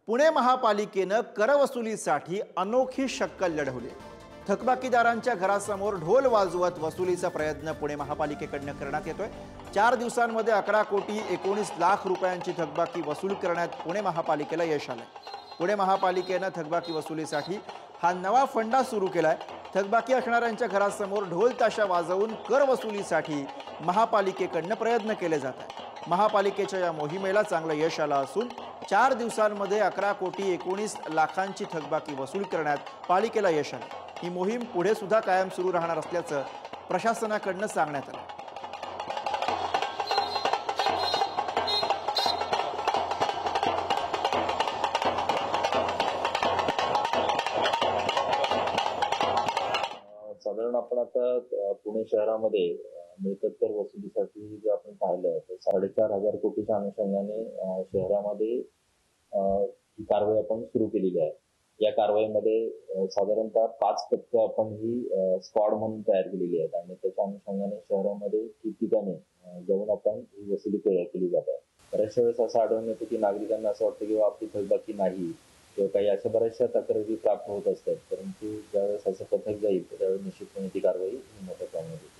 पुणे महापालिकेनं करवसुलीसाठी अनोखी शक्कल लढवली। थकबाकीदारांच्या घरासमोर ढोल वाजवत वसुलीचा प्रयत्न पुणे महापालिकेकडून करण्यात येतोय। 4 दिवसांमध्ये 11 कोटी 19 लाख रुपयांची थकबाकी वसूल करण्यात पुणे महापालिकेला यश आलंय। पुणे महापालिकेनं थकबाकी वसुलीसाठी हा नवा फंडा सुरू केलाय। थकबाकी असणाऱ्यांच्या घरासमोर ढोल ताशा वाजवून कर वसुलीसाठी महापालिकेकडून प्रयत्न केले जात आहेत। महापालिकेच्या या मोहिमेला चांगलं यश आलं असून 4 दिवसांमध्ये 11 कोटी 19 लाखांची थकबाकी वसूल करण्यात पालिकेला यश आलं। ही मोहीम पुढे सुद्धा कायम सुरू राहणार असल्याचं प्रशासनाकडून सांगण्यात आलं। साधारण आपण आता पुणे शहरामध्ये मिळकत कर वसुलीसाठी जे आपण पाहिलं तर 4.5 कोटीच्या अनुषंगाने शहरामध्ये ही कारवाई आपण सुरू केलेली आहे। या कारवाईमध्ये साधारणतः 5 पथकं आपण ही स्क्वॉड म्हणून तयार केलेली आहेत आणि त्याच्या अनुषंगाने शहरामध्ये ठिकठिकाणी जाऊन आपण ही वसुली केली जात आहे। बऱ्याचशा वेळेस असं आढळून येतं की नागरिकांना असं वाटतं की आपली थकबाकी नाही किंवा काही अशा बऱ्याचशा तक्रारी प्राप्त होत असतात, परंतु ज्यावेळेस असं पथक जाईल त्यावेळेस निश्चितपणे ती कारवाई मोठ्या प्रमाणात होते।